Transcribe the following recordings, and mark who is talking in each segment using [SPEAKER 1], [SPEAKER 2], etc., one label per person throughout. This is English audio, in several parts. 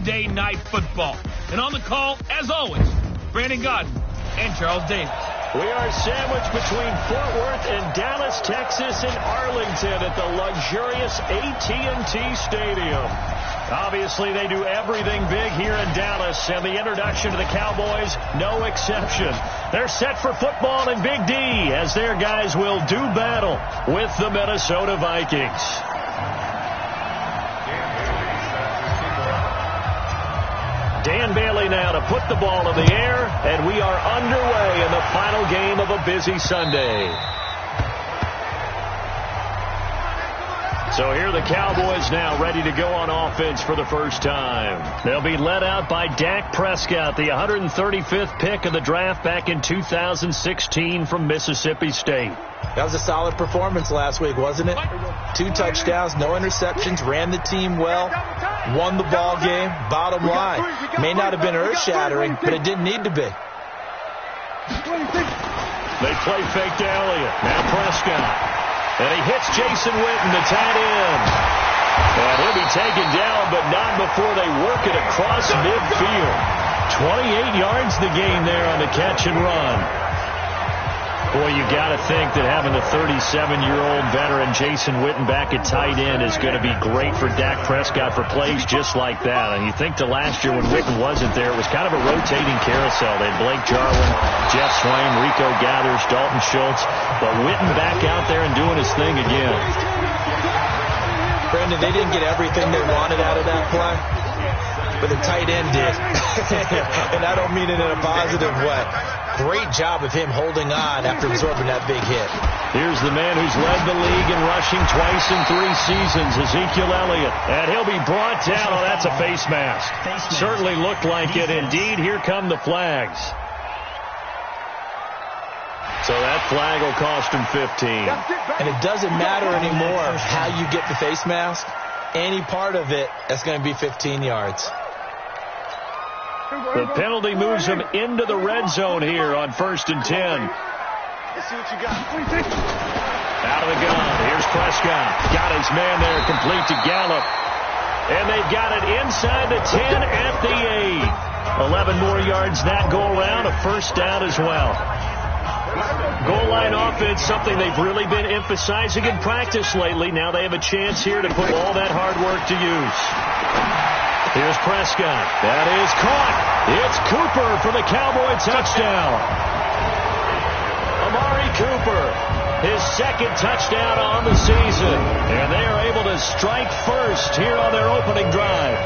[SPEAKER 1] Monday Night Football. And on the call, as always, Brandon Godden and Charles Davis.
[SPEAKER 2] We are sandwiched between Fort Worth and Dallas, Texas, and Arlington at the luxurious AT&T Stadium. Obviously, they do everything big here in Dallas, and the introduction to the Cowboys, no exception. They're set for football in Big D, as their guys will do battle with the Minnesota Vikings. Dan Bailey now to put the ball in the air, and we are underway in the final game of a busy Sunday. So here are the Cowboys now ready to go on offense for the first time. They'll be led out by Dak Prescott, the 135th pick of the draft back in 2016 from Mississippi State.
[SPEAKER 3] That was a solid performance last week, wasn't it? 2 touchdowns, no interceptions, ran the team well, won the ball game. Bottom line, may not have been earth-shattering, but it didn't need to be.
[SPEAKER 2] They play fake to Elliott. Now Prescott. And he hits Jason Witten, the tight end. And he'll be taken down, but not before they work it across midfield. 28 yards the gain there on the catch and run. Boy, you got to think that having the 37-year-old veteran Jason Witten back at tight end is going to be great for Dak Prescott for plays just like that. And you think to last year when Witten wasn't there, it was kind of a rotating carousel. They had Blake Jarwin, Jeff Swain, Rico Gathers, Dalton Schultz. But Witten back out there and doing his thing again.
[SPEAKER 3] Brandon, they didn't get everything they wanted out of that play, but the tight end did. And I don't mean it in a positive way. Great job of him holding on after absorbing that big hit.
[SPEAKER 2] Here's the man who's led the league in rushing twice in 3 seasons, Ezekiel Elliott. And he'll be brought down. Oh, that's a face mask. Certainly looked like it. Indeed, here come the flags. So that flag will cost him 15.
[SPEAKER 3] And it doesn't matter anymore how you get the face mask. Any part of it, that's going to be 15 yards.
[SPEAKER 2] The penalty moves him into the red zone here on 1st and 10.
[SPEAKER 4] Let's see what you got.
[SPEAKER 2] Out of the gun. Here's Prescott. Got his man there, complete to Gallup. And they've got it inside the 10 at the 8. 11 more yards that go around. A first down as well. Goal line offense, something they've really been emphasizing in practice lately. Now they have a chance here to put all that hard work to use. Here's Prescott. That is caught. It's Cooper for the Cowboy touchdown. Amari Cooper, his 2nd touchdown on the season. And they are able to strike first here on their opening drive.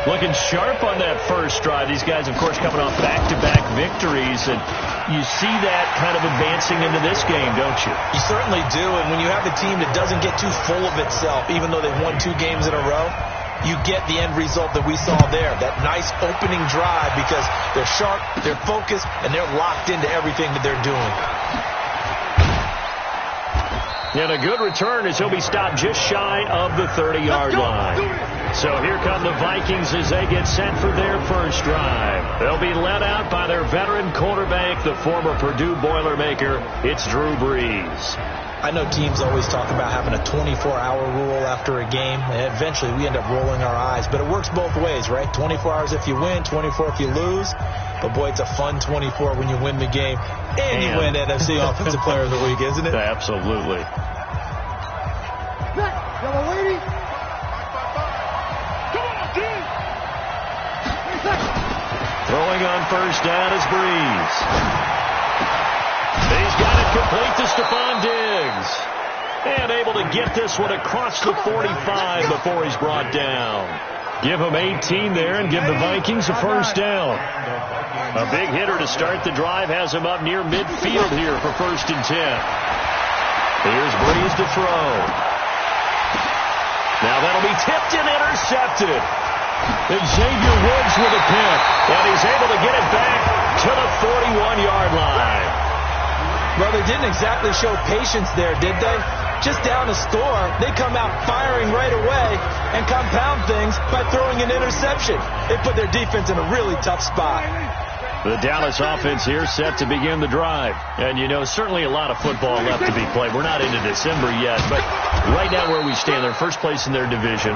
[SPEAKER 2] Looking sharp on that first drive. These guys, of course, coming off back-to-back victories. And you see that kind of advancing into this game, don't you?
[SPEAKER 3] You certainly do. And when you have a team that doesn't get too full of itself, even though they've won 2 games in a row, you get the end result that we saw there. That nice opening drive because they're sharp, they're focused, and they're locked into everything that they're doing.
[SPEAKER 2] And a good return as he'll be stopped just shy of the 30-yard line. So here come the Vikings as they get set for their first drive. They'll be led out by their veteran quarterback, the former Purdue Boilermaker. It's Drew Brees.
[SPEAKER 3] I know teams always talk about having a 24-hour rule after a game, and eventually we end up rolling our eyes. But it works both ways, right? 24 hours if you win, 24 if you lose. But, boy, it's a fun 24 when you win the game. And you win NFC Offensive Player of the Week, isn't it?
[SPEAKER 2] Absolutely.
[SPEAKER 4] Yellow lady.
[SPEAKER 2] Throwing on first down is Brees. He's got it complete to Stephon Diggs. And able to get this one across the 45 before he's brought down. Give him 18 there and give the Vikings a first down. A big hitter to start the drive has him up near midfield here for 1st and 10. Here's Brees to throw. Now that'll be tipped and intercepted. Xavier Woods with a pick. And he's able to get it back to the 41-yard line.
[SPEAKER 3] Well, they didn't exactly show patience there, did they? Just down a score, they come out firing right away and compound things by throwing an interception. They put their defense in a really tough spot.
[SPEAKER 2] The Dallas offense here set to begin the drive. And, you know, certainly a lot of football left to be played. We're not into December yet, but right now where we stand, they're first place in their division,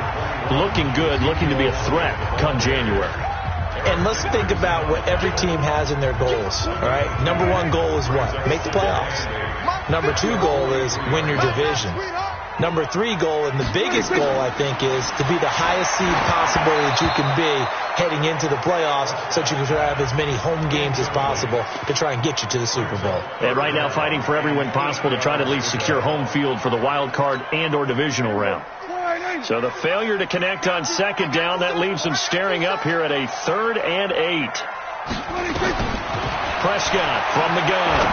[SPEAKER 2] looking good, looking to be a threat come January.
[SPEAKER 3] And let's think about what every team has in their goals, all right? Number one goal is what? Make the playoffs. Number two goal is win your division. Number three goal, and the biggest goal, I think, is to be the highest seed possible that you can be heading into the playoffs so that you can have as many home games as possible to try and get you to the Super Bowl.
[SPEAKER 2] And right now fighting for every win possible to try to at least secure home field for the wild card and or divisional round. So the failure to connect on second down, that leaves them staring up here at a 3rd and 8. Prescott from the gun.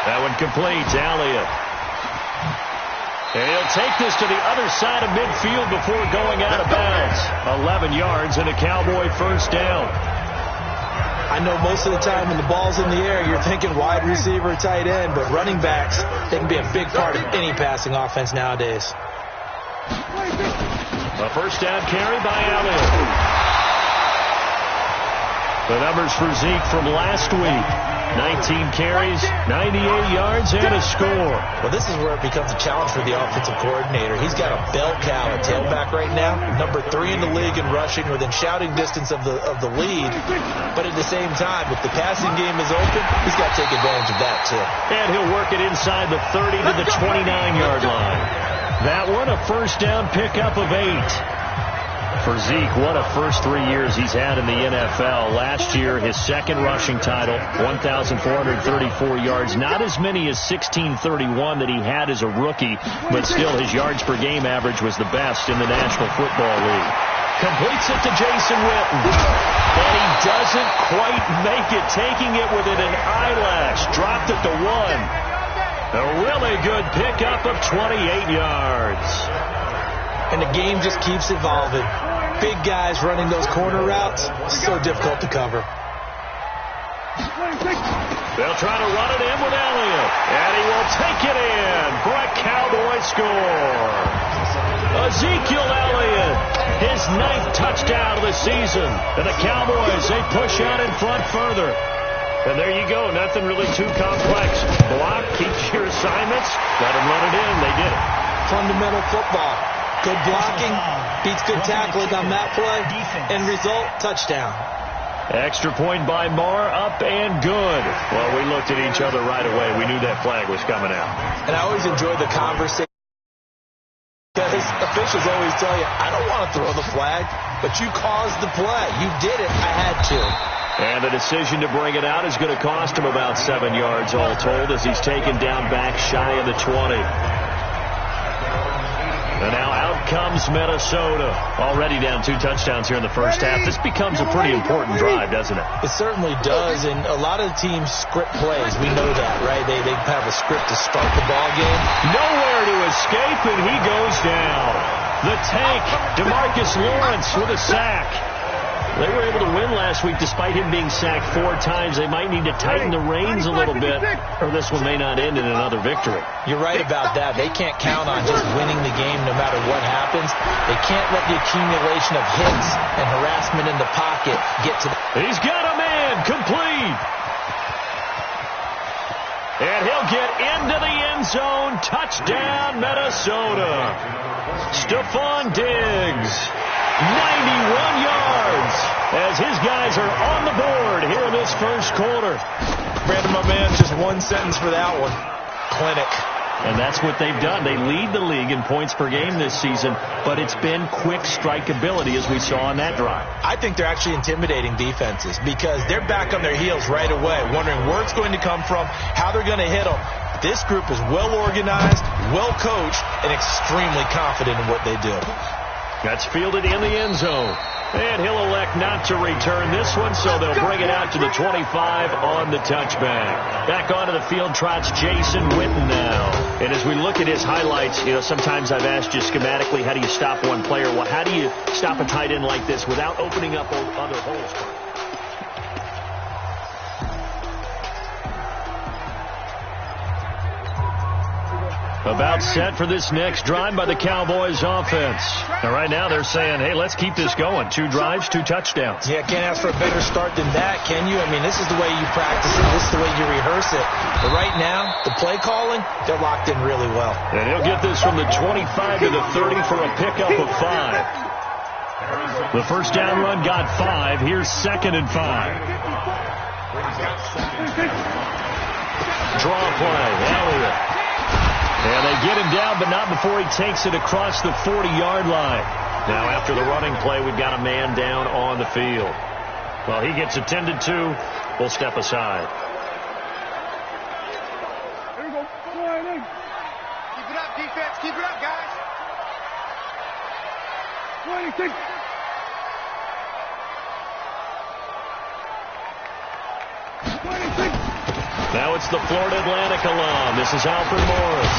[SPEAKER 2] That one completes. Elliott. And he'll take this to the other side of midfield before going out of bounds. 11 yards and a Cowboy first down.
[SPEAKER 3] I know most of the time when the ball's in the air, you're thinking wide receiver, tight end, but running backs, they can be a big part of any passing offense nowadays.
[SPEAKER 2] A first down carry by Elliott. The numbers for Zeke from last week. 19 carries, 98 yards, and a score.
[SPEAKER 3] Well, this is where it becomes a challenge for the offensive coordinator. He's got a bell cow at tailback right now, number 3 in the league in rushing, within shouting distance of the lead. But at the same time, if the passing game is open, he's got to take advantage of that, too.
[SPEAKER 2] And he'll work it inside the 30 to the 29-yard line. That one, a first down pickup of 8. For Zeke, what a first 3 years he's had in the NFL. Last year, his second rushing title, 1,434 yards. Not as many as 1,631 that he had as a rookie, but still his yards per game average was the best in the National Football League. Completes it to Jason Witten. And he doesn't quite make it, taking it within an eyelash. Dropped it to 1. A really good pickup of 28 yards.
[SPEAKER 3] And the game just keeps evolving. Big guys running those corner routes, so difficult to cover.
[SPEAKER 2] They'll try to run it in with Elliott. And he will take it in for a Cowboy score. Ezekiel Elliott, his 9th touchdown of the season. And the Cowboys, they push out in front further. And there you go. Nothing really too complex. Block, keep your assignments. Let them run it in. They did it.
[SPEAKER 3] Fundamental football. Good blocking, beats good tackling on that play, end result, touchdown.
[SPEAKER 2] Extra point by Marr, up and good. Well, we looked at each other right away. We knew that flag was coming out.
[SPEAKER 3] And I always enjoy the conversation because officials always tell you, I don't want to throw the flag, but you caused the play. You did it. I had to.
[SPEAKER 2] And the decision to bring it out is going to cost him about 7 yards all told as he's taken down back shy of the 20. And now out comes Minnesota. Already down 2 touchdowns here in the first half. This becomes a pretty important drive, doesn't it?
[SPEAKER 3] It certainly does, and a lot of the teams script plays. We know that, right? They have a script to start the ball game.
[SPEAKER 2] Nowhere to escape, and he goes down. The tank, DeMarcus Lawrence with a sack. They were able to win last week despite him being sacked 4 times. They might need to tighten the reins a little bit, or this one may not end in another victory.
[SPEAKER 3] You're right about that. They can't count on just winning the game no matter what happens. They can't let the accumulation of hits and harassment in the pocket get to them.
[SPEAKER 2] He's got a man complete. And he'll get into the end zone. Touchdown, Minnesota. Stephon Diggs. 91 yards as his guys are on the board here in this first quarter.
[SPEAKER 3] Brandon, my man, just one sentence for that one. Clinic.
[SPEAKER 2] And that's what they've done. They lead the league in points per game this season, but it's been quick strikeability as we saw on that drive.
[SPEAKER 3] I think they're actually intimidating defenses because they're back on their heels right away, wondering where it's going to come from, how they're going to hit them. This group is well organized, well coached, and extremely confident in what they do.
[SPEAKER 2] That's fielded in the end zone. And he'll elect not to return this one, so they'll bring it out to the 25 on the touchback. Back onto the field trots Jason Witten now. And as we look at his highlights, you know, sometimes I've asked you schematically, how do you stop one player? Well, how do you stop a tight end like this without opening up other holes? About set for this next drive by the Cowboys offense. Now, right now they're saying, hey, let's keep this going. 2 drives, 2 touchdowns.
[SPEAKER 3] Yeah, can't ask for a better start than that, can you? I mean, this is the way you practice it. This is the way you rehearse it. But right now, the play calling, they're locked in really well.
[SPEAKER 2] And he'll get this from the 25 to the 30 for a pickup of 5. The first down run got 5. Here's 2nd and 5. Draw play. Elliott. And they get him down, but not before he takes it across the 40-yard line. Now, after the running play, we've got a man down on the field. Well, he gets attended to. We'll step aside.
[SPEAKER 4] Here we go. Keep it up, defense. Keep it up, guys. 26.
[SPEAKER 2] Now it's the Florida Atlantic alum. This is Alfred Morris.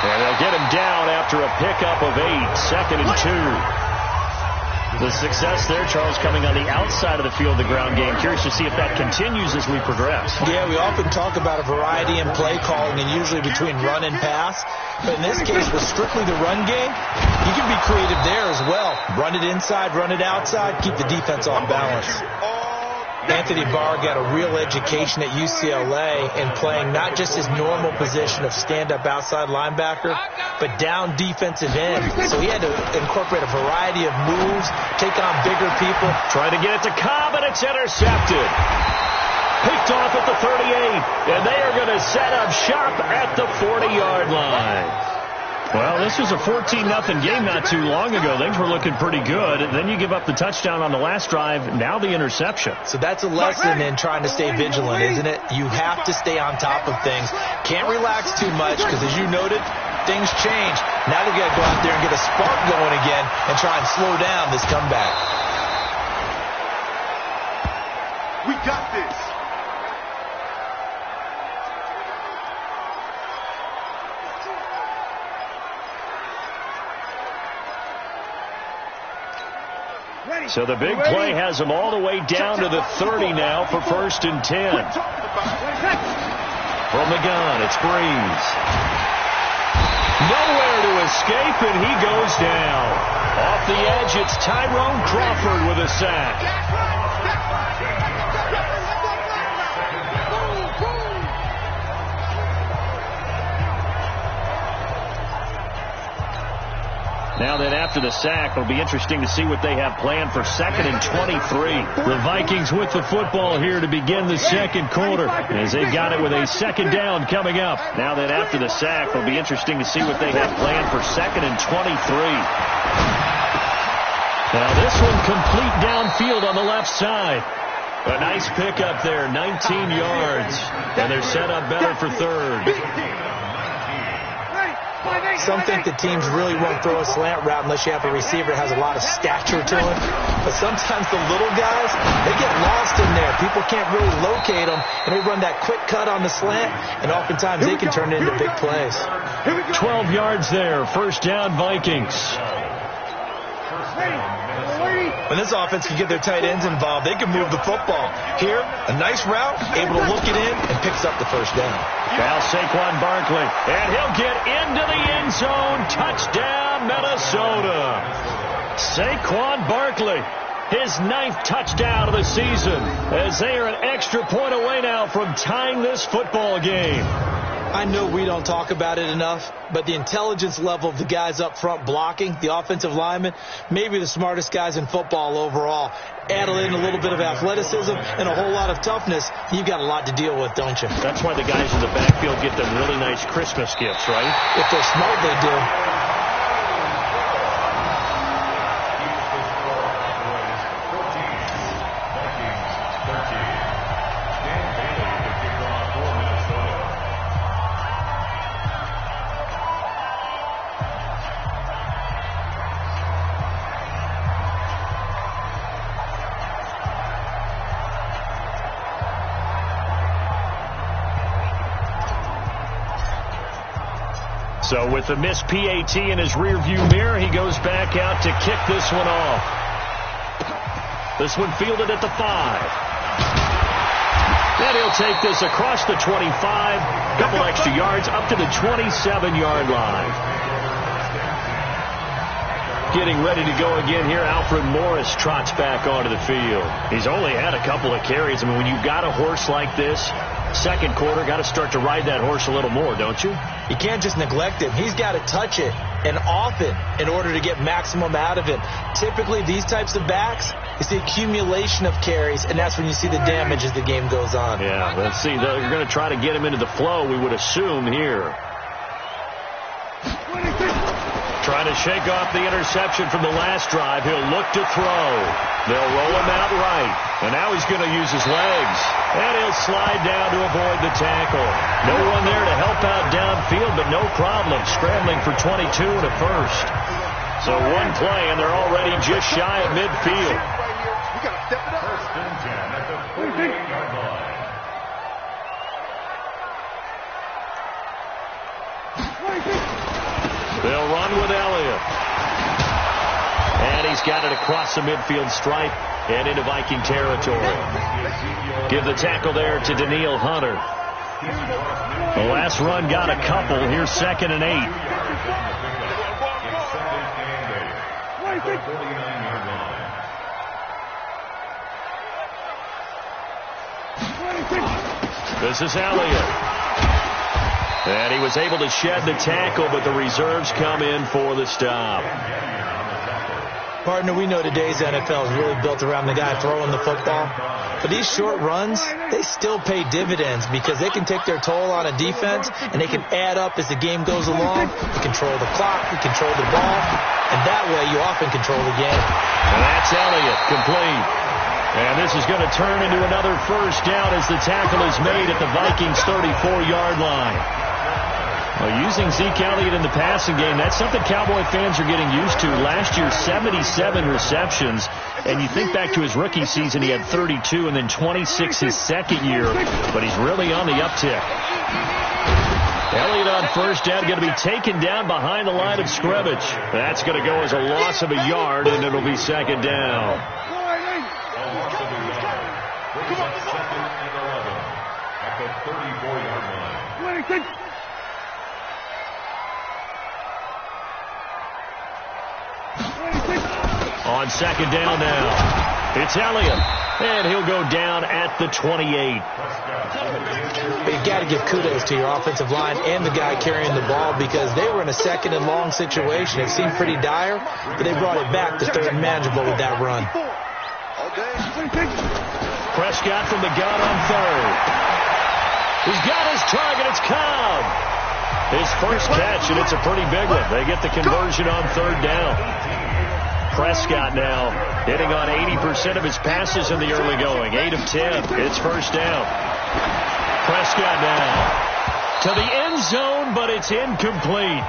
[SPEAKER 2] And they'll get him down after a pickup of 8, 2nd and 2. The success there, Charles, coming on the outside of the field, the ground game. Curious to see if that continues as we progress.
[SPEAKER 3] Yeah, we often talk about a variety in play calling and usually between run and pass. But in this case, with strictly the run game, you can be creative there as well. Run it inside, run it outside, keep the defense off balance. Anthony Barr got a real education at UCLA in playing not just his normal position of stand-up outside linebacker, but down defensive end. So he had to incorporate a variety of moves, take on bigger people.
[SPEAKER 2] Trying to get it to Cobb, and it's intercepted. Picked off at the 38, and they are going to set up shop at the 40-yard line. Well, this was a 14-0 game not too long ago. Things were looking pretty good. And then you give up the touchdown on the last drive. Now the interception.
[SPEAKER 3] So that's a lesson in trying to stay vigilant, isn't it? You have to stay on top of things. Can't relax too much because, as you noted, things change. Now they've got to go out there and get a spark going again and try and slow down this comeback.
[SPEAKER 4] We got this.
[SPEAKER 2] So the big play has them all the way down to the 30 now for 1st and 10. From the gun, it's Breeze. Nowhere to escape, and he goes down. Off the edge, it's Tyrone Crawford with a sack. Now then, after the sack, it'll be interesting to see what they have planned for 2nd and 23. The Vikings with the football here to begin the second quarter, as they've got it with a 2nd down coming up. Now then, after the sack, it'll be interesting to see what they have planned for 2nd and 23. Now this one complete downfield on the left side. A nice pickup there, 19 yards. And they're set up better for 3rd.
[SPEAKER 3] Some think the teams really won't throw a slant route unless you have a receiver that has a lot of stature to him. But sometimes the little guys, they get lost in there. People can't really locate them, and they run that quick cut on the slant, and oftentimes they can turn it into big plays.
[SPEAKER 2] 12 yards there, 1st down Vikings.
[SPEAKER 3] When this offense can get their tight ends involved, they can move the football. Here, a nice route, able to look it in, and picks up the 1st down.
[SPEAKER 2] Now Saquon Barkley, and he'll get into the end zone. Touchdown, Minnesota. Saquon Barkley, his 9th touchdown of the season, as they are an extra point away now from tying this football game.
[SPEAKER 3] I know we don't talk about it enough, but the intelligence level of the guys up front blocking, the offensive linemen, maybe the smartest guys in football overall. Add in a little bit of athleticism and a whole lot of toughness, you've got a lot to deal with, don't you?
[SPEAKER 2] That's why the guys in the backfield get them really nice Christmas gifts, right?
[SPEAKER 3] If they're smart, they do.
[SPEAKER 2] So with the missed PAT in his rearview mirror, he goes back out to kick this one off. This one fielded at the 5. And he'll take this across the 25, a couple extra yards, up to the 27-yard line. Getting ready to go again here, Alfred Morris trots back onto the field. He's only had a couple of carries. I mean, when you've got a horse like this, second quarter, got to start to ride that horse a little more, don't you?
[SPEAKER 3] You can't just neglect him. He's got to touch it and off it in order to get maximum out of him. Typically, these types of backs, it's the accumulation of carries, and that's when you see the damage as the game goes on.
[SPEAKER 2] Yeah, let's see. They're going to try to get him into the flow, we would assume, here. Trying to shake off the interception from the last drive. He'll look to throw. They'll roll him out right. And now he's going to use his legs. And he'll slide down to avoid the tackle. No one there to help out downfield, but no problem. Scrambling for 22 and a first. So one play, and they're already just shy of midfield.
[SPEAKER 4] We got to step it up.
[SPEAKER 5] First and 10 at the 48-yard line.
[SPEAKER 2] They'll run with Elliott. And he's got it across the midfield stripe and into Viking territory. Give the tackle there to Daniil Hunter. The last run got a couple. Here's 2nd and 8. This is Elliott. And he was able to shed the tackle, but the reserves come in for the stop.
[SPEAKER 3] Partner, we know today's NFL is really built around the guy throwing the football. But these short runs, they still pay dividends because they can take their toll on a defense, and they can add up as the game goes along. You control the clock, you control the ball, and that way you often control the game.
[SPEAKER 2] And that's Elliott, complete. And this is going to turn into another first down as the tackle is made at the Vikings' 34-yard line. Well, using Zeke Elliott in the passing game, that's something Cowboy fans are getting used to. Last year, 77 receptions. And you think back to his rookie season, he had 32 and then 26 his second year. But he's really on the uptick. Elliott on first down, going to be taken down behind the line of scrimmage. That's going to go as a loss of a yard, and it'll be 2nd down.
[SPEAKER 5] At the 34-yard line.
[SPEAKER 2] On 2nd down now, it's Elliott, and he'll go down at the 28.
[SPEAKER 3] But you got to give kudos to your offensive line and the guy carrying the ball because they were in a 2nd and long situation. It seemed pretty dire, but they brought it back to 3rd and manageable with that run.
[SPEAKER 2] Prescott from the gun on 3rd. He's got his target. It's Cobb. His first catch, and it's a pretty big one. They get the conversion on 3rd down. Prescott now hitting on 80% of his passes in the early going. 8 of 10. It's first down. Prescott now to the end zone, but it's incomplete.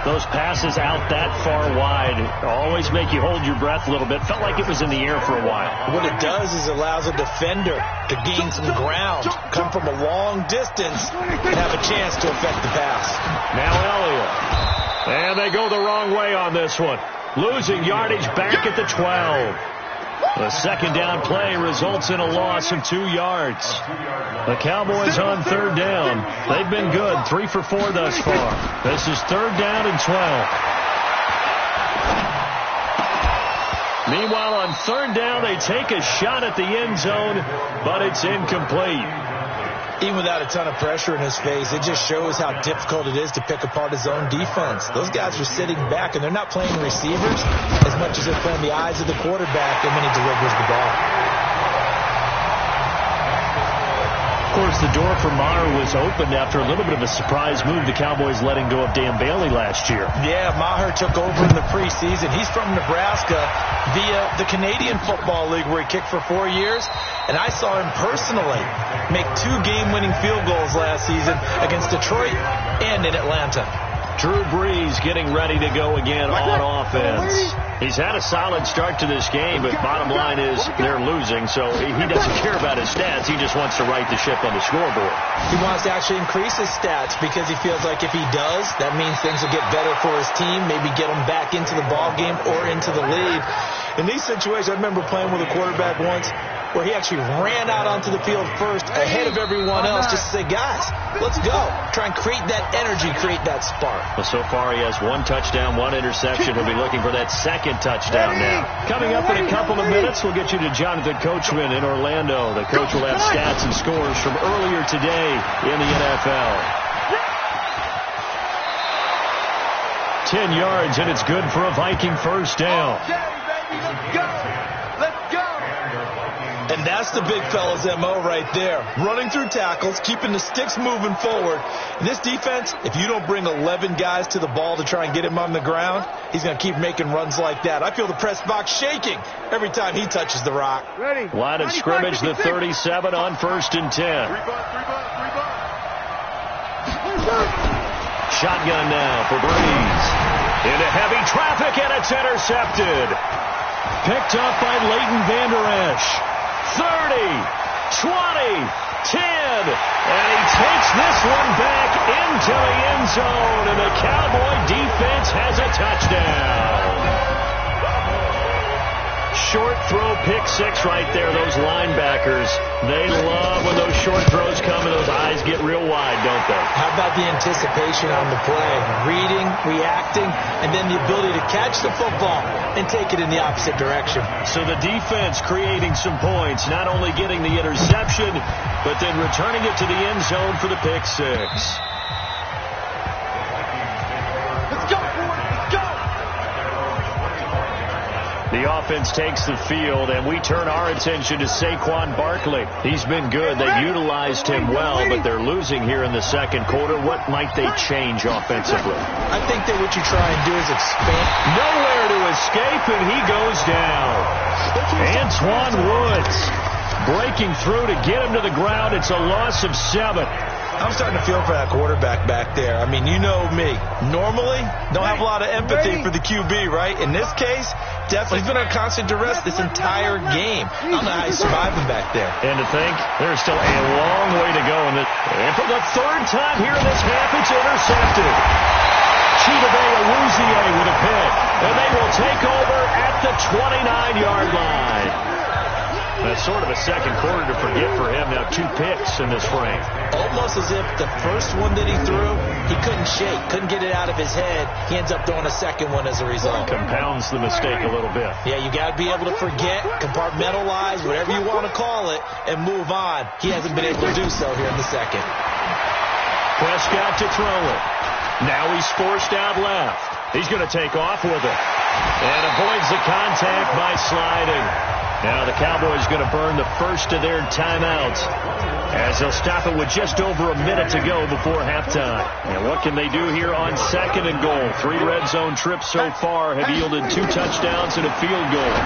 [SPEAKER 2] Those passes out that far wide always make you hold your breath a little bit. Felt like it was in the air for a while.
[SPEAKER 3] What it does is it allows a defender to gain some ground, come from a long distance, and have a chance to affect the pass.
[SPEAKER 2] Now Elliott. And they go the wrong way on this one. Losing yardage back at the 12. The 2nd down play results in a loss of 2 yards. The Cowboys on 3rd down. They've been good, 3 for 4 thus far. This is 3rd down and 12. Meanwhile, on 3rd down, they take a shot at the end zone, but it's incomplete.
[SPEAKER 3] Even without a ton of pressure in his face, it just shows how difficult it is to pick apart his own defense. Those guys are sitting back, and they're not playing receivers as much as they're playing the eyes of the quarterback and when he delivers the ball.
[SPEAKER 2] Of course, the door for Maher was opened after a little bit of a surprise move. The Cowboys letting go of Dan Bailey last year.
[SPEAKER 3] Yeah, Maher took over in the preseason. He's from Nebraska via the Canadian Football League where he kicked for 4 years. And I saw him personally make 2 game-winning field goals last season against Detroit and in Atlanta.
[SPEAKER 2] Drew Brees getting ready to go again on offense. He's had a solid start to this game, but bottom line is they're losing, so he doesn't care about his stats. He just wants to right the ship on the scoreboard.
[SPEAKER 3] He wants to actually increase his stats because he feels like if he does, that means things will get better for his team, maybe get him back into the ball game or into the lead. In these situations, I remember playing with a quarterback once. where he actually ran out onto the field first ahead of everyone else just to say, guys, let's go. Try and create that energy, create that spark.
[SPEAKER 2] Well, so far he has 1 touchdown, 1 interception. He'll be looking for that second touchdown now. Coming up in a couple of minutes, we'll get you to Jonathan Coachman in Orlando. The coach will have stats and scores from earlier today in the NFL. 10 yards, and it's good for a Viking first down.
[SPEAKER 4] Okay, baby, let's go. Let's go.
[SPEAKER 3] And that's the big fella's MO right there. Running through tackles, keeping the sticks moving forward. In this defense, if you don't bring 11 guys to the ball to try and get him on the ground, he's going to keep making runs like that. I feel the press box shaking every time he touches the rock.
[SPEAKER 4] Ready.
[SPEAKER 2] Line of scrimmage, the 37 on 1st and 10. Shotgun now for Breeze. Into heavy traffic, and it's intercepted. Picked up by Leighton Vander Esch. 30, 20, 10, and he takes this one back into the end zone, and the Cowboy defense has a touchdown. Short throw, pick 6 right there. Those linebackers, they love when those short throws come and those eyes get real wide, don't they?
[SPEAKER 3] How about the anticipation on the play? Reading, reacting, and then the ability to catch the football and take it in the opposite direction.
[SPEAKER 2] So the defense creating some points, not only getting the interception, but then returning it to the end zone for the pick 6.
[SPEAKER 4] Let's go, boys. Let's go.
[SPEAKER 2] The offense takes the field, and we turn our attention to Saquon Barkley. He's been good. They've utilized him well, but they're losing here in the second quarter. What might they change offensively?
[SPEAKER 3] I think that what you try and do is expand.
[SPEAKER 2] Nowhere to escape, and he goes down. Antoine Woods breaking through to get him to the ground. It's a loss of 7.
[SPEAKER 3] I'm starting to feel for that quarterback back there. I mean, you know me. Normally, don't have a lot of empathy for the QB, right? In this case, definitely he's been on constant duress this entire game. I don't know how he's surviving back there.
[SPEAKER 2] And to think, there's still a long way to go. And for the 3rd time here in this half, it's intercepted. Chidobe Awuzie with a pick. And they will take over at the 29-yard line. That's sort of a second quarter to forget for him. Now 2 picks in this frame.
[SPEAKER 3] Almost as if the first one that he threw, he couldn't shake, couldn't get it out of his head. He ends up throwing a second one as a result.
[SPEAKER 2] Compounds the mistake a little bit.
[SPEAKER 3] Yeah, you got to be able to forget, compartmentalize, whatever you want to call it, and move on. He hasn't been able to do so here in the second.
[SPEAKER 2] Prescott to throw it. Now he's forced out left. He's going to take off with it. And avoids the contact by sliding. Now the Cowboys going to burn the first of their timeouts as they'll stop it with just over a minute to go before halftime. And what can they do here on 2nd and goal? 3 red zone trips so far have yielded 2 touchdowns and a field goal.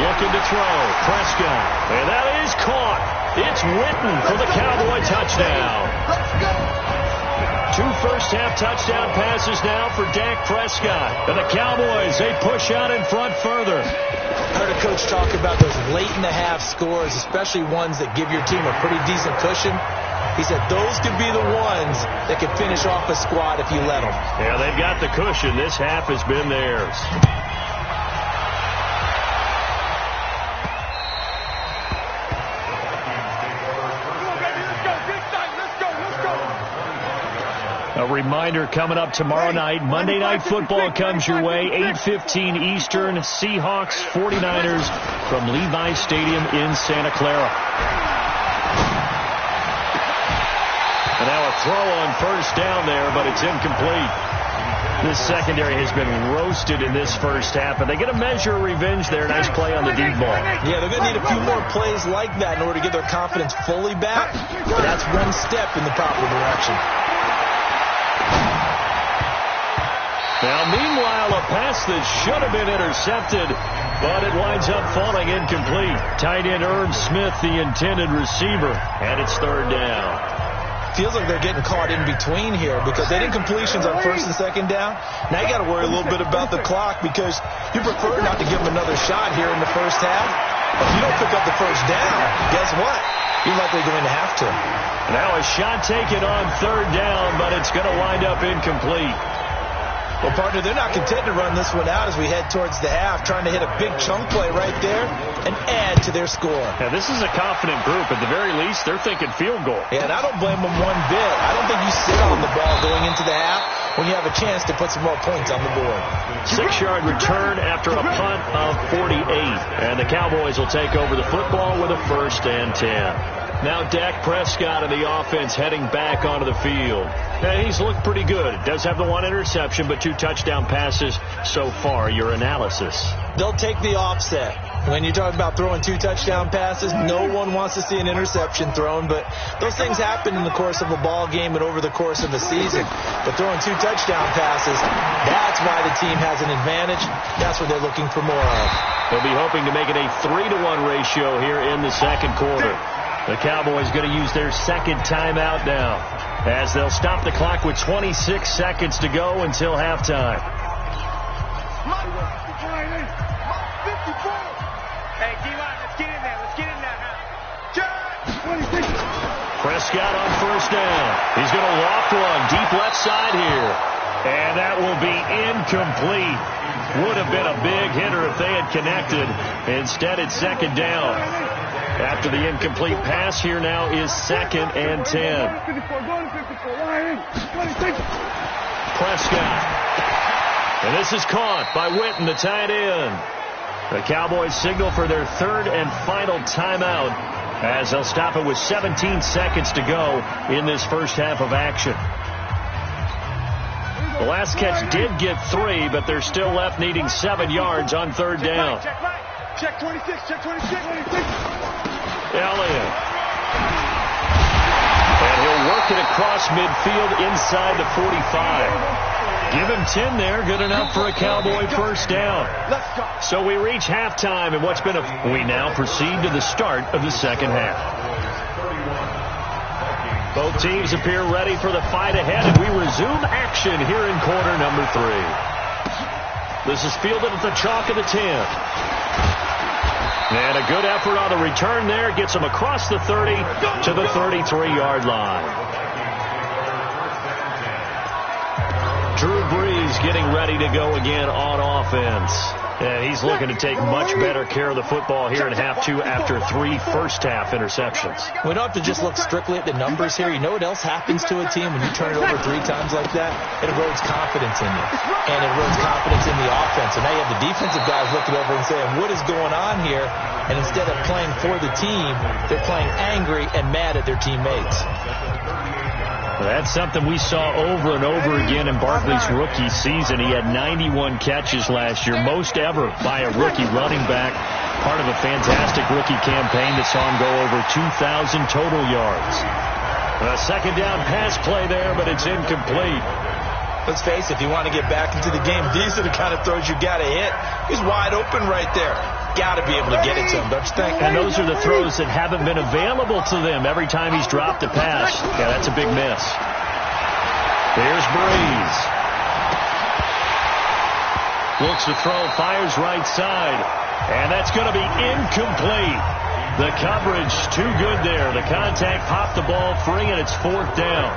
[SPEAKER 2] Looking to throw. Prescott. And that is caught. It's Witten for the Cowboy touchdown. 2 first-half touchdown passes now for Dak Prescott. And the Cowboys, they push out in front further.
[SPEAKER 3] I heard a coach talk about those late-in-the-half scores, especially ones that give your team a pretty decent cushion. He said those could be the ones that could finish off a squad if you let them.
[SPEAKER 2] Yeah, they've got the cushion. This half has been theirs. A reminder coming up tomorrow night. Monday Night Football comes your way. 8:15 Eastern. Seahawks 49ers from Levi Stadium in Santa Clara. And now a throw on first down there, but it's incomplete. This secondary has been roasted in this first half, and they get a measure of revenge there. Nice play on the deep ball.
[SPEAKER 3] Yeah, they're going to need a few more plays like that in order to get their confidence fully back. But that's one step in the proper direction.
[SPEAKER 2] Now, meanwhile, a pass that should have been intercepted, but it winds up falling incomplete. Tight end Irv Smith, the intended receiver, and it's 3rd down.
[SPEAKER 3] Feels like they're getting caught in between here because they did completions on 1st and 2nd down. Now you got to worry a little bit about the clock because you prefer not to give them another shot here in the first half. But if you don't pick up the first down, guess what? You're likely going to have to.
[SPEAKER 2] Now a shot taken on 3rd down, but it's going to wind up incomplete.
[SPEAKER 3] Well, partner, they're not content to run this one out as we head towards the half, trying to hit a big chunk play right there. and add to their score.
[SPEAKER 2] Yeah, this is a confident group. At the very least, they're thinking field goal.
[SPEAKER 3] Yeah, and I don't blame them one bit. I don't think you sit on the ball going into the half when you have a chance to put some more points on the board.
[SPEAKER 2] 6-yard return after a punt of 48. And the Cowboys will take over the football with a 1st and 10. Now Dak Prescott of the offense heading back onto the field. And he's looked pretty good. Does have the 1 interception, but 2 touchdown passes so far. Your analysis?
[SPEAKER 3] They'll take the offset. When you talk about throwing 2 touchdown passes, no one wants to see an interception thrown, but those things happen in the course of a ball game and over the course of the season. But throwing 2 touchdown passes, that's why the team has an advantage. That's what they're looking for more of.
[SPEAKER 2] They'll be hoping to make it a 3-to-1 ratio here in the second quarter. The Cowboys going to use their 2nd timeout now, as they'll stop the clock with 26 seconds to go until halftime.
[SPEAKER 4] Hey, D-line, let's get in there. Let's get in there now.
[SPEAKER 2] Prescott on 1st down. He's going to loft one deep left side here. And that will be incomplete. Would have been a big hitter if they had connected. Instead, it's 2nd down. After the incomplete pass, here now is 2nd and 10. Prescott. And this is caught by Witten, the tight end. The Cowboys signal for their 3rd and final timeout, as they'll stop it with 17 seconds to go in this first half of action. The last catch did get 3, but they're still left needing 7 yards on 3rd down.
[SPEAKER 4] Check 26, check 26.
[SPEAKER 2] Elliott. And he'll work it across midfield inside the 45. Give him 10 there, good enough for a Cowboy 1st down. So we reach halftime, and we now proceed to the start of the second half. Both teams appear ready for the fight ahead, and we resume action here in quarter number 3. This is fielded at the chalk of the 10. And a good effort on the return there gets him across the 30 to the 33-yard line. Drew Brees getting ready to go again on offense. And he's looking to take much better care of the football here in half 2 after 3 first-half interceptions.
[SPEAKER 3] We don't have to just look strictly at the numbers here. You know what else happens to a team when you turn it over 3 times like that? It erodes confidence in you. And it erodes confidence in the offense. And now you have the defensive guys looking over and saying, what is going on here? And instead of playing for the team, they're playing angry and mad at their teammates.
[SPEAKER 2] That's something we saw over and over again in Barkley's rookie season. He had 91 catches last year, most ever by a rookie running back. Part of a fantastic rookie campaign that saw him go over 2,000 total yards. A 2nd down pass play there, but it's incomplete.
[SPEAKER 3] Let's face it, if you want to get back into the game, these are the kind of throws you got to hit. He's wide open right there. Got to be able to get it to him, don't you think?
[SPEAKER 2] And those are the throws that haven't been available to them every time he's dropped a pass. Yeah, that's a big miss. There's Brees. Looks to throw, fires right side. And that's going to be incomplete. The coverage too good there. The contact popped the ball free, and it's 4th down.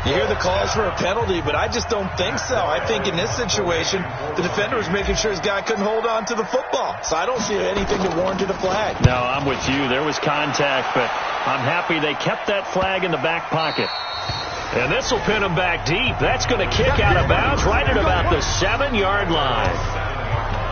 [SPEAKER 3] You hear the calls for a penalty, but I just don't think so. I think in this situation, the defender was making sure his guy couldn't hold on to the football. So I don't see anything to warrant a flag.
[SPEAKER 2] No, I'm with you. There was contact, but I'm happy they kept that flag in the back pocket. And this will pin him back deep. That's going to kick out of bounds right at about the 7-yard line.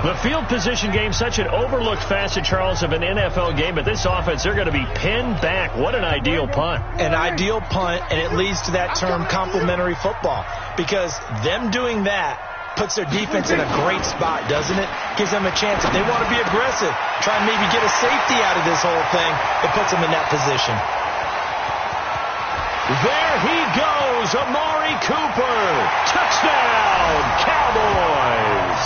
[SPEAKER 2] The field position game, such an overlooked facet, Charles, of an NFL game. But this offense, they're going to be pinned back. What an ideal punt.
[SPEAKER 3] An ideal punt, and it leads to that term complementary football. Because them doing that puts their defense in a great spot, doesn't it? Gives them a chance. If they want to be aggressive, try and maybe get a safety out of this whole thing, it puts them in that position.
[SPEAKER 2] There he goes, Amari Cooper. Touchdown, Cowboys.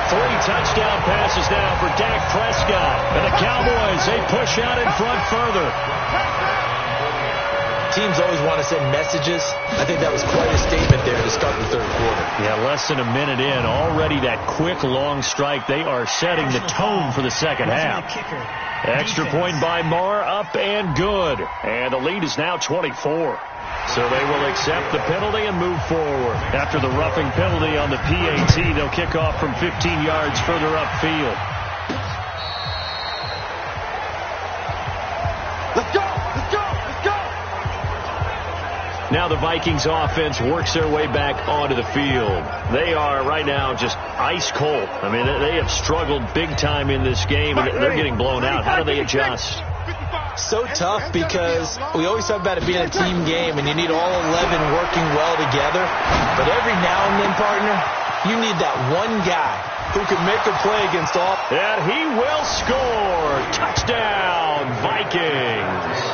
[SPEAKER 2] 3 touchdown passes now for Dak Prescott. And the Cowboys, they push out in front further.
[SPEAKER 3] Teams always want to send messages. I think that was quite a statement there to start the 3rd quarter.
[SPEAKER 2] Yeah, less than a minute in. Already that quick, long strike. They are setting the tone for the second half. Extra point by Marr, up and good. And the lead is now 24. So they will accept the penalty and move forward. After the roughing penalty on the PAT, they'll kick off from 15 yards further upfield. now the Vikings offense works their way back onto the field. They are right now just ice cold. I mean, they have struggled big time in this game, and they're getting blown out. How do they adjust?
[SPEAKER 3] So tough, because we always talk about it being a team game, and you need all 11 working well together. But every now and then, partner, you need that one guy who can make a play against all.
[SPEAKER 2] And he will score. Touchdown, Vikings.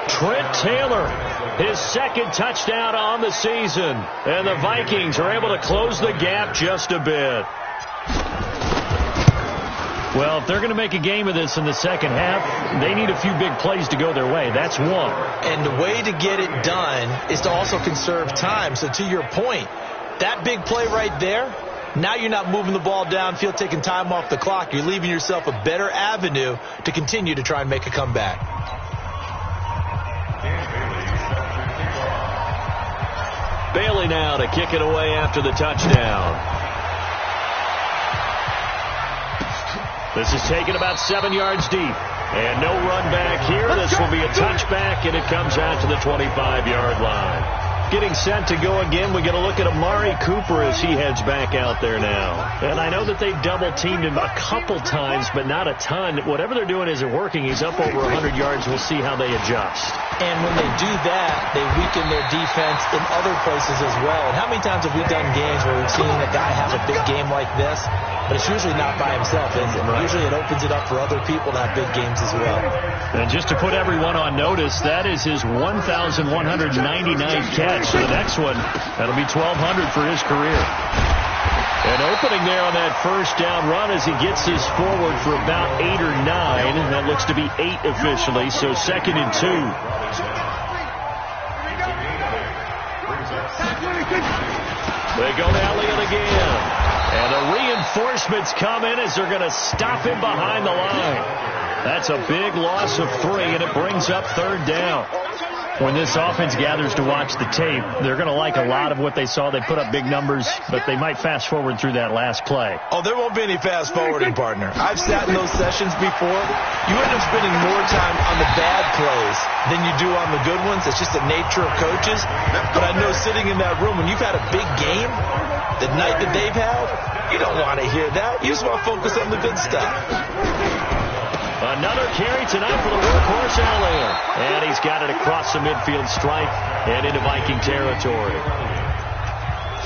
[SPEAKER 2] Trent Taylor, his second touchdown on the season. And the Vikings are able to close the gap just a bit. Well, if they're going to make a game of this in the second half, they need a few big plays to go their way. That's one.
[SPEAKER 3] And the way to get it done is to also conserve time. So to your point, that big play right there, now you're not moving the ball downfield, taking time off the clock. You're leaving yourself a better avenue to continue to try and make a comeback.
[SPEAKER 2] Bailey now to kick it away after the touchdown. This is taken about 7 yards deep. And no run back here. This will be a touchback, and it comes out to the 25-yard line. Getting set to go again. We get a look at Amari Cooper as he heads back out there now. And I know that they double-teamed him a couple times, but not a ton. Whatever they're doing isn't working. He's up over 100 yards. We'll see how they adjust.
[SPEAKER 3] And when they do that, they weaken their defense in other places as well. And how many times have we done games where we've seen a guy have a big game like this, but it's usually not by himself, is it? Usually it opens it up for other people to have big games as well.
[SPEAKER 2] And just to put everyone on notice, that is his 1,199th catch. So the next one, that'll be 1,200 for his career. And opening there on that first down run as he gets this forward for about 8 or 9. And that looks to be 8 officially, so 2nd and 2. They go to Elliott again. And the reinforcements come in as they're going to stop him behind the line. That's a big loss of 3, and it brings up 3rd down. When this offense gathers to watch the tape, they're going to like a lot of what they saw. They put up big numbers, but they might fast forward through that last play.
[SPEAKER 3] Oh, there won't be any fast forwarding, partner. I've sat in those sessions before. You end up spending more time on the bad plays than you do on the good ones. It's just the nature of coaches. But I know sitting in that room, when you've had a big game, the night that they've had, you don't want to hear that. You just want to focus on the good stuff.
[SPEAKER 2] Another carry tonight for the workhorse Elliott. And he's got it across the midfield stripe and into Viking territory.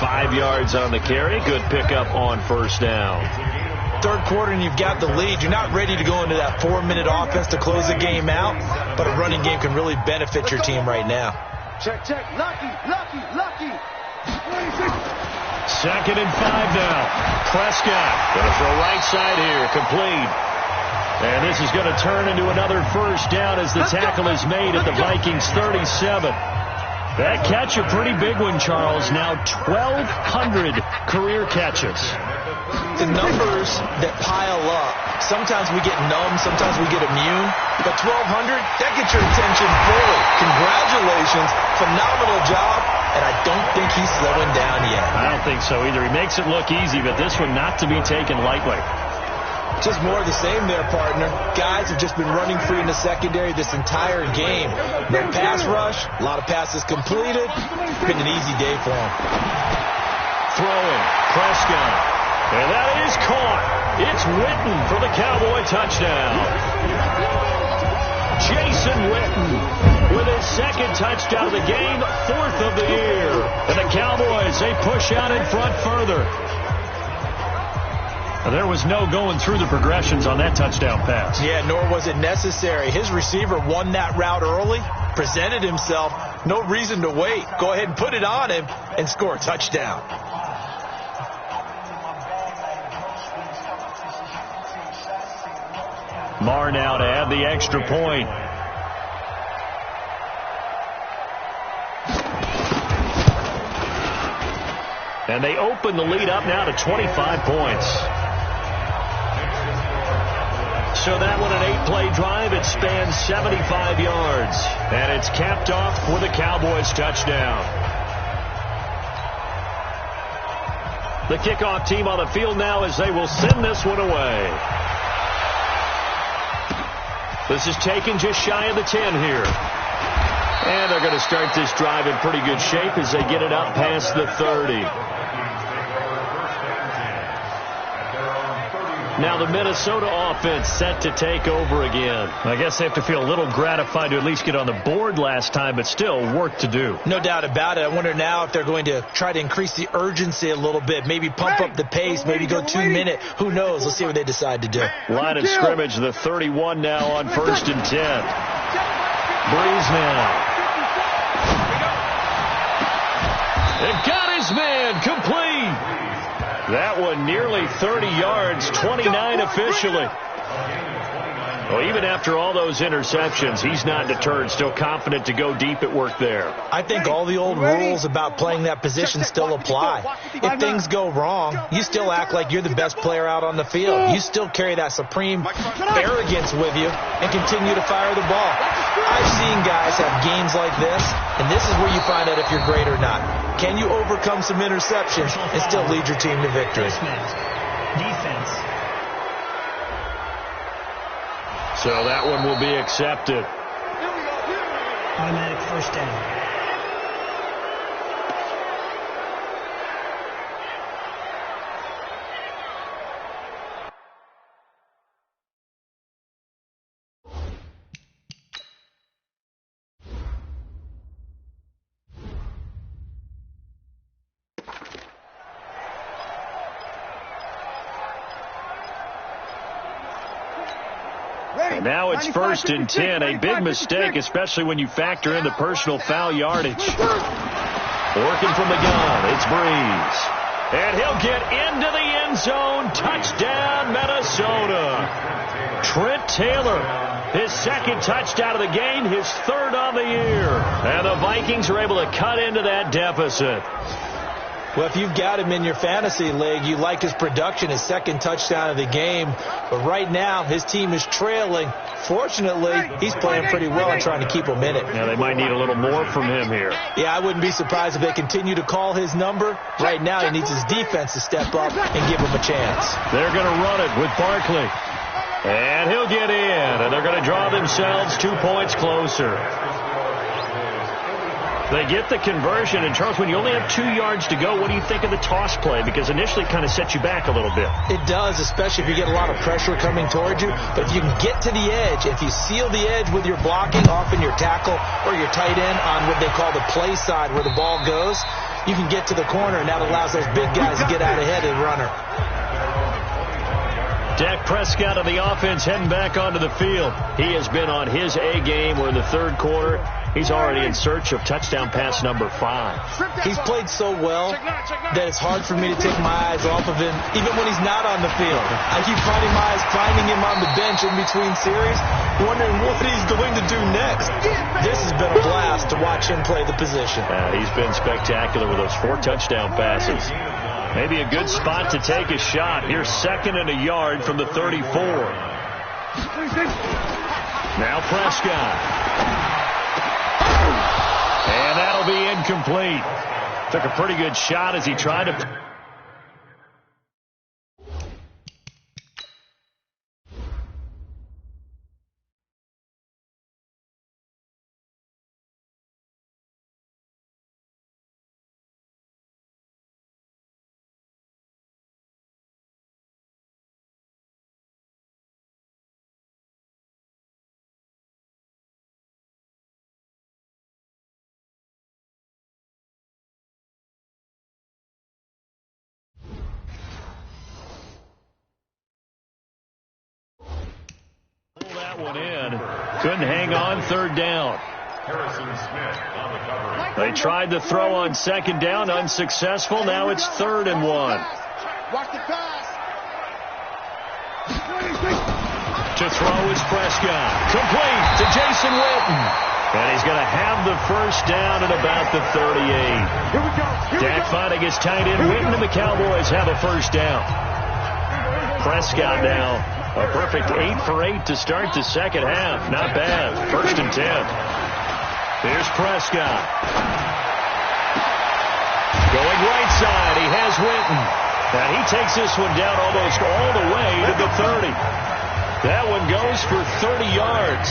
[SPEAKER 2] 5 yards on the carry. Good pickup on first down.
[SPEAKER 3] Third quarter and you've got the lead. You're not ready to go into that 4-minute offense to close the game out, but a running game can really benefit your team right now.
[SPEAKER 4] Check, check. Lucky.
[SPEAKER 2] 2nd and 5 now. Prescott going to throw right side here. Complete. And this is going to turn into another first down as the tackle is made at the Vikings 37. That catch, a pretty big one, Charles. Now 1,200 career catches.
[SPEAKER 3] The numbers that pile up, sometimes we get numb, sometimes we get immune. But 1,200, that gets your attention fully. Congratulations. Phenomenal job. And I don't think he's slowing down yet.
[SPEAKER 2] I don't think so either. He makes it look easy, but this one not to be taken lightly.
[SPEAKER 3] Just more of the same there, partner. Guys have just been running free in the secondary this entire game. No pass rush, a lot of passes completed. Been an easy day for him.
[SPEAKER 2] Throwing, Prescott. And that is caught. It's Witten for the Cowboy touchdown. Jason Witten with his 2nd touchdown of the game, 4th of the year. And the Cowboys, they push out in front further. There was no going through the progressions on that touchdown pass.
[SPEAKER 3] Yeah, nor was it necessary. His receiver won that route early, presented himself. No reason to wait. Go ahead and put it on him and score a touchdown.
[SPEAKER 2] Marr now to add the extra point. And they open the lead up now to 25 points. So that one, an 8-play drive. It spans 75 yards. And it's capped off with a Cowboys touchdown. The kickoff team on the field now as they will send this one away. This is taken just shy of the 10 here. And they're going to start this drive in pretty good shape as they get it up past the 30. Now the Minnesota offense set to take over again.
[SPEAKER 6] I guess they have to feel a little gratified to at least get on the board last time, but still work to do.
[SPEAKER 3] No doubt about it. I wonder now if they're going to try to increase the urgency a little bit, maybe pump up the pace, maybe go 2 minute. Who knows? Let's see what they decide to do.
[SPEAKER 2] Line of scrimmage, the 31 now on 1st and 10. Breeze now. It got his man complete. That one nearly 30 yards, 29 officially. Well, even after all those interceptions, he's not deterred, still confident to go deep at work there.
[SPEAKER 3] I think all the old rules about playing that position still apply. If things go wrong, you still act like you're the best player out on the field. You still carry that supreme arrogance with you and continue to fire the ball. I've seen guys have games like this, and this is where you find out if you're great or not. Can you overcome some interceptions and still lead your team to victory?
[SPEAKER 7] Defense.
[SPEAKER 2] So that one will be accepted.
[SPEAKER 7] Automatic first down.
[SPEAKER 2] Now it's 1st and 10. A big mistake, especially when you factor in the personal foul yardage. Working from the gun, it's Breeze. And he'll get into the end zone. Touchdown, Minnesota. Trent Taylor, his second touchdown of the game, his 3rd on the year. And the Vikings are able to cut into that deficit.
[SPEAKER 3] Well, if you've got him in your fantasy league, you like his production, his 2nd touchdown of the game. But right now, his team is trailing. Fortunately, he's playing pretty well and trying to keep them in it.
[SPEAKER 2] Now, they might need a little more from him here.
[SPEAKER 3] Yeah, I wouldn't be surprised if they continue to call his number. Right now, he needs his defense to step up and give him a chance.
[SPEAKER 2] They're going to run it with Barkley. And he'll get in, and they're going to draw themselves 2 points closer. They get the conversion, and Charles, when you only have 2 yards to go, what do you think of the toss play? Because initially it kind of sets you back a little bit.
[SPEAKER 3] It does, especially if you get a lot of pressure coming towards you. But if you can get to the edge, if you seal the edge with your blocking, often your tackle or your tight end on what they call the play side where the ball goes, you can get to the corner, and that allows those big guys to get out ahead of the runner.
[SPEAKER 2] Dak Prescott of the offense heading back onto the field. He has been on his A game. We're in the 3rd quarter. He's already in search of touchdown pass number 5.
[SPEAKER 3] He's played so well that it's hard for me to take my eyes off of him, even when he's not on the field. I keep finding him on the bench in between series, wondering what he's going to do next. This has been a blast to watch him play the position.
[SPEAKER 2] He's been spectacular with those 4 touchdown passes. Maybe a good spot to take a shot. Here's 2nd and a yard from the 34. Now Prescott. And that'll be incomplete. Took a pretty good shot as he tried to... one in. Couldn't hang on 3rd down. They tried to throw on 2nd down, unsuccessful. Now it's 3rd and 1.
[SPEAKER 4] Watch the pass.
[SPEAKER 2] To throw is Prescott. Complete to Jason Witten. And he's going to have the 1st down at about the 38.
[SPEAKER 4] Here we go.
[SPEAKER 2] Dak finding his tight end Witten, and the Cowboys have a 1st down. Prescott now. A perfect 8 for 8 to start the 2nd half. Not bad. 1st and 10. Here's Prescott. Going right side. He has Witten. And he takes this one down almost all the way to the 30. That one goes for 30 yards.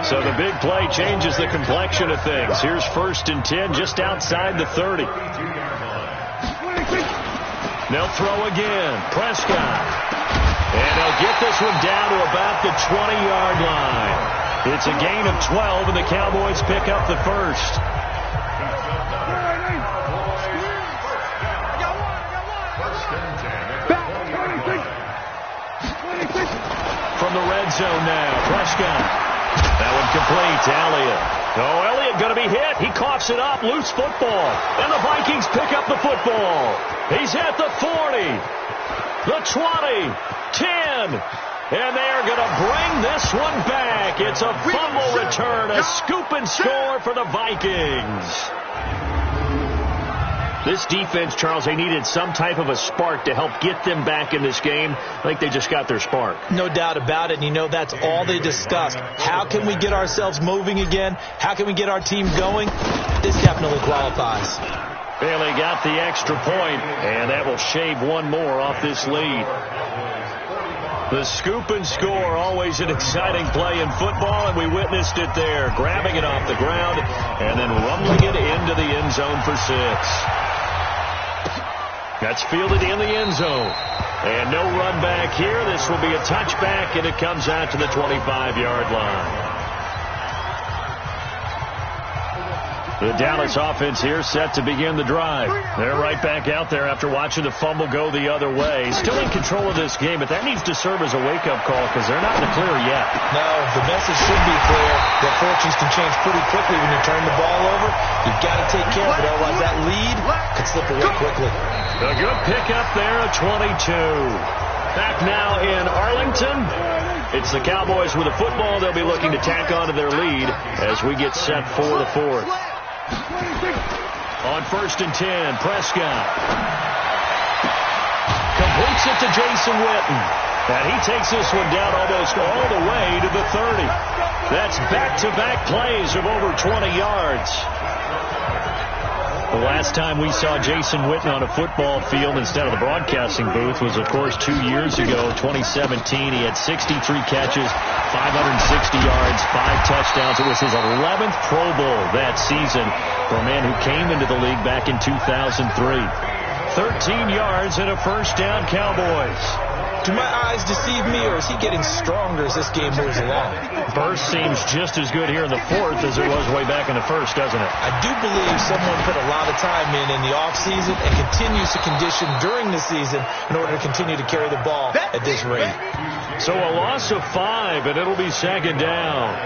[SPEAKER 6] So the big play changes the complexion of things. Here's 1st and 10 just outside the 30. They'll throw again. Prescott. And they'll get this one down to about the 20-yard line. It's a gain of 12, and the Cowboys pick up the first. From the red zone now, Prescott. That one complete to Elliott. Oh, Elliott going to be hit. He coughs it up. Loose football. And the Vikings pick up the football. He's at the 40, the 20, 10. And they are going to bring this one back. It's a fumble return, a scoop and score for the Vikings. This defense, Charles, they needed some type of a spark to help get them back in this game. I think they just got their spark.
[SPEAKER 3] No doubt about it. And you know, that's all they discussed. How can we get ourselves moving again? How can we get our team going? This definitely qualifies.
[SPEAKER 6] Bailey got the extra point, and that will shave one more off this lead. The scoop and score, always an exciting play in football, and we witnessed it there. Grabbing it off the ground and then rumbling it into the end zone for 6. That's fielded in the end zone. And no run back here. This will be a touchback, and it comes out to the 25-yard line. The Dallas offense here set to begin the drive. They're right back out there after watching the fumble go the other way. Still in control of this game, but that needs to serve as a wake-up call because they're not in the clear yet.
[SPEAKER 3] No, the message should be clear that fortunes can change pretty quickly when you turn the ball over. You've got to take care of it, otherwise that lead could slip away quickly.
[SPEAKER 6] A good pickup there at 22. Back now in Arlington. It's the Cowboys with the football. They'll be looking to tack onto their lead as we get set for the 4th. On 1st and 10, Prescott completes it to Jason Witten. And he takes this one down almost all the way to the 30. That's back-to-back plays of over 20 yards. The last time we saw Jason Witten on a football field instead of the broadcasting booth was, of course, 2 years ago, 2017. He had 63 catches, 560 yards, 5 touchdowns. It was his 11th Pro Bowl that season for a man who came into the league back in 2003. 13 yards and a first down, Cowboys.
[SPEAKER 3] Do my eyes deceive me, or is he getting stronger as this game moves along?
[SPEAKER 6] Burst seems just as good here in the 4th as it was way back in the 1st, doesn't it?
[SPEAKER 3] I do believe someone put a lot of time in the offseason and continues to condition during the season in order to continue to carry the ball at this rate.
[SPEAKER 6] So a loss of 5, and it'll be 2nd down.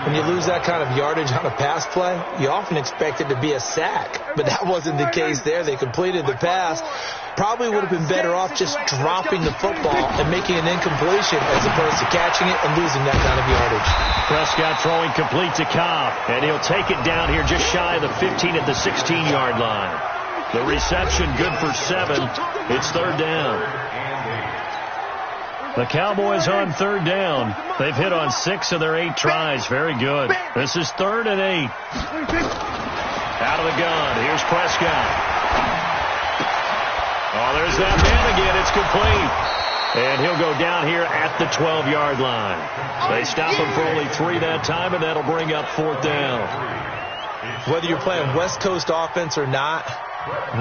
[SPEAKER 3] When you lose that kind of yardage on a pass play, you often expect it to be a sack. But that wasn't the case there. They completed the pass. Probably would have been better off just dropping the football and making an incompletion as opposed to catching it and losing that kind of yardage.
[SPEAKER 6] Prescott throwing complete to Cobb, and he'll take it down here just shy of the 15 at the 16-yard line. The reception good for 7. It's 3rd down. The Cowboys on 3rd down. They've hit on 6 of their 8 tries. Very good. This is 3rd and 8. Out of the gun. Here's Prescott. Oh, there's that man again. It's complete. And he'll go down here at the 12-yard line. They stop him for only 3 that time, and that'll bring up 4th down.
[SPEAKER 3] Whether you're playing West Coast offense or not,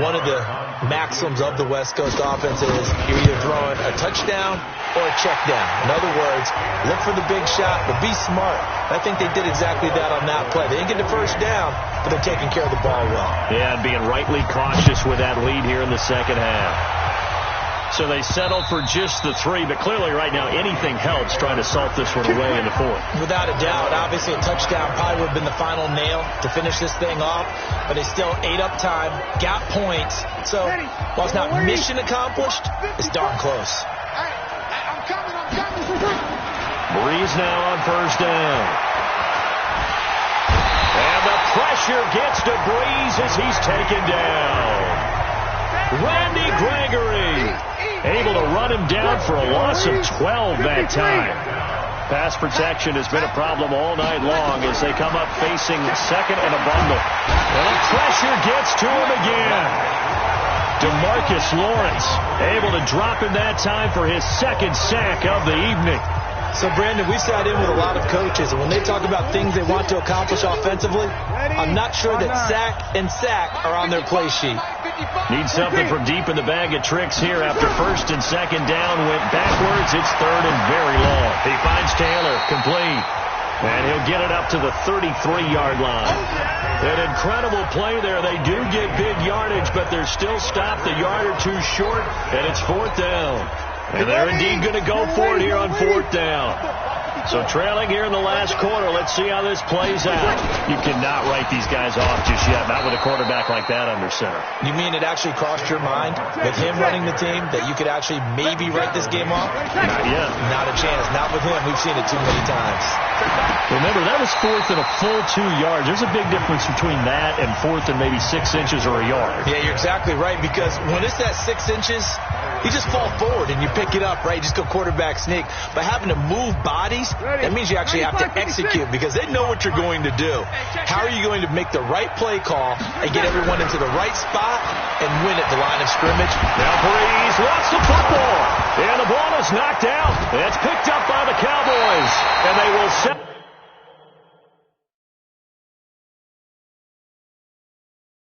[SPEAKER 3] one of the maxims of the West Coast offense is you're either throwing a touchdown or a check down. In other words, look for the big shot, but be smart. I think they did exactly that on that play. They didn't get the first down, but they're taking care of the ball well.
[SPEAKER 6] Yeah, and being rightly cautious with that lead here in the 2nd half. So they settled for just the 3, but clearly right now anything helps trying to salt this one away in the 4th.
[SPEAKER 3] Without a doubt. Obviously a touchdown probably would have been the final nail to finish this thing off, but they still ate up time, got points. So while it's not mission accomplished, it's darn close.
[SPEAKER 6] Breeze now on 1st down. And the pressure gets to Breeze as he's taken down. Randy Gregory able to run him down for a loss of 12 that time. Pass protection has been a problem all night long as they come up facing 2nd and a bundle. And the pressure gets to him again. DeMarcus Lawrence able to drop him that time for his 2nd sack of the evening.
[SPEAKER 3] So, Brandon, we've sat in with a lot of coaches, and when they talk about things they want to accomplish offensively, I'm not sure that sack and sack are on their play sheet.
[SPEAKER 6] Needs something from deep in the bag of tricks here after first and second down. Went backwards. It's third and very long. He finds Taylor. Complete. And he'll get it up to the 33-yard line. An incredible play there. They do get big yardage, but they're still stopped a yard or two short, and it's fourth down. And they're indeed going to go for it here on fourth down. So trailing here in the last quarter. Let's see how this plays out. You cannot write these guys off just yet, not with a quarterback like that under center.
[SPEAKER 3] You mean it actually crossed your mind with him running the team that you could actually maybe write this game off?
[SPEAKER 6] Not yet.
[SPEAKER 3] Not a chance. Not with him. We've seen it too many times.
[SPEAKER 6] Remember, that was fourth and a full 2 yards. There's a big difference between that and fourth and maybe 6 inches or a yard.
[SPEAKER 3] Yeah, you're exactly right, because when it's that 6 inches, you just fall forward and you pick it up, right? You just go quarterback sneak. But having to move bodies, that means you actually have to execute, because they know what you're going to do. How are you going to make the right play call and get everyone into the right spot and win at the line of scrimmage?
[SPEAKER 6] Now Breeze wants the football, and the ball is knocked out. It's picked up by the Cowboys, and they will set